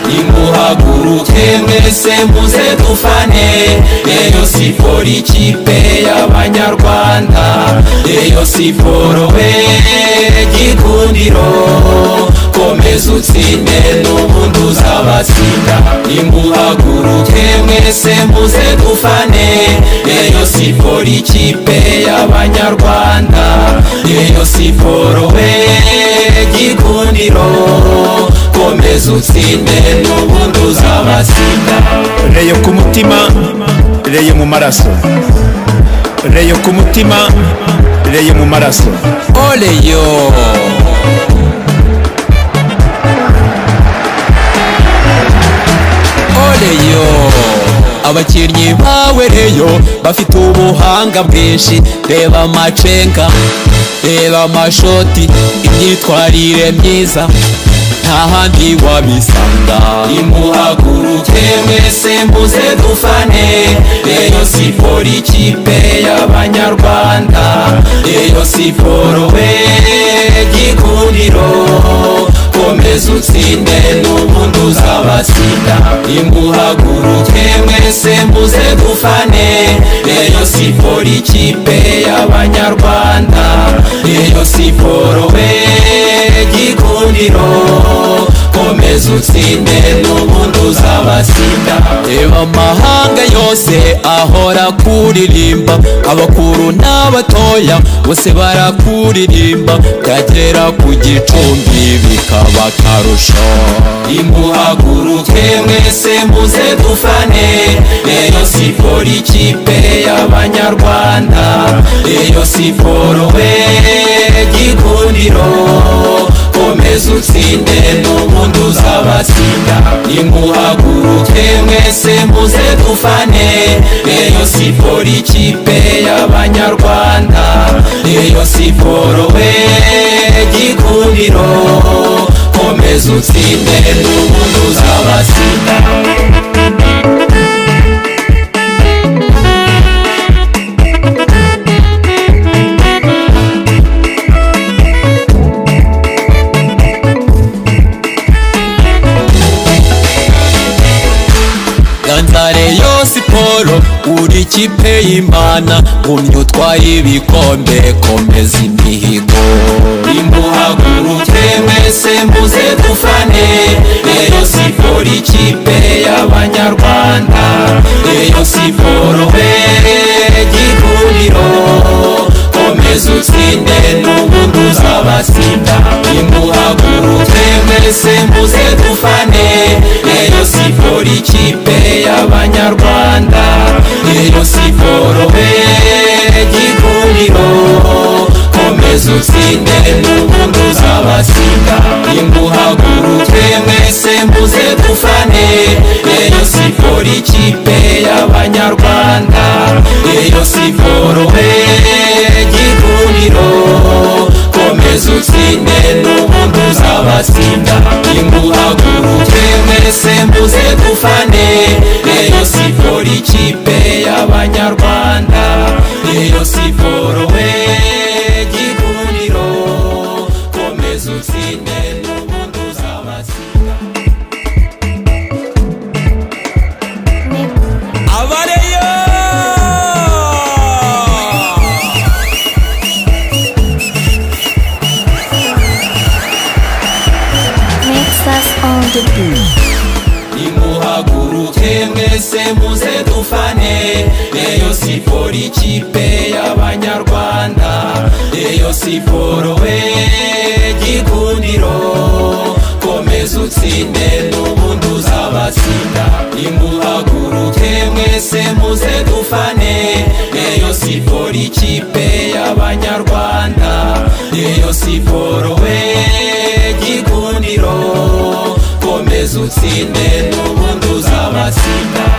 Nimuhaguruke mwese muze dufane, Rayon Sport ikipe y'Abanyarwanda. Rayon Sport we gikundiro, komeza utsinde n'ubundi uzabatsinda. Nimuhaguruke mwese muze dufane, Rayon Sport ikipe y'Abanyarwanda. Rayon Sport we gikundiro, komeza utsinde n'ubundi uzabatsinda. Rayon ku mutima, Rayon mu maraso. Rayon ku mutima, Rayon mu maraso. Oleyo Oleyo, abakinnyi bawe Rayon bafite ubuhanga bwinshi. Reba amacenga, reba amashoti, imyitwarire myiza nta handi wabisanga. Nimuhaguruke mwese muze dufane, Rayon Sport ikipe y'Abanyarwanda. Rayon Sport we gikundiro, komeza utsinde n'ubundi uzabatsinda. Nimuhaguruke mwese muze dufane, Rayon Sport ikipe y'Abanyarwanda. Rayon Sport we gikundiro, komeza utsinde n'ubundi uzabatsinda. Reba amahanga yose ahora kuririmba, abakuru n'abatoya bose barakuririmba, byagera ku gicumbi bikaba akarusho. Nimuhaguruke mwese muze dufane, Rayon Sport ikipe y'Abanyarwanda. Rayon Sport we gikundiro, komeza utsinde n'ubundi uzabatsinda. Nimuhaguruke mwese muze dufane, Rayon Sport ikipe y'Abanyarwanda. Rayon Sport we gikundiro, komeza utsinde n'ubundi uzabatsinda. Rayon Sport uri ikipe y'Imana, gumya utwaye ibikombe, komeza imihigo. Nimuhaguruke mwese muze dufane, Rayon Sport ikipe y'Abanyarwanda. Rayon Sport we gikundiro, komeza utsinde n'ubundi uzabatsinda. Nimuhaguruke mwese muze dufane, Rayon Sport ikipe y'Abanyarwanda. Rayon Sport we gikundiro, komeza utsinde n'ubundi uzabatsinda. Nimuhaguruke mwese muze dufane, Rayon Sport ikipe y'Abanyarwanda. Rayon Sport we gikundiro, komeza utsinde n'ubundi uzabatsinda. Nimuhaguruke mwese muze dufane, Rayon Sport ikipe y'Abanyarwanda. Rayon Sport we gikundiro, komeza utsinde n'ubundi uzabatsinda. Abareyo Nimuhaguruke mwese muze dufane, Rayon Sport ikipe y'Abanyarwanda. Rayon Sport we gikundiro, komeza utsinde n'ubundi uzabatsinda. Nimuhaguruke mwese muze dufane, Rayon Sport ikipe y'Abanyarwanda. Rayon Sport we gikundiro, komeza utsinde n'ubundi uzabatsinda.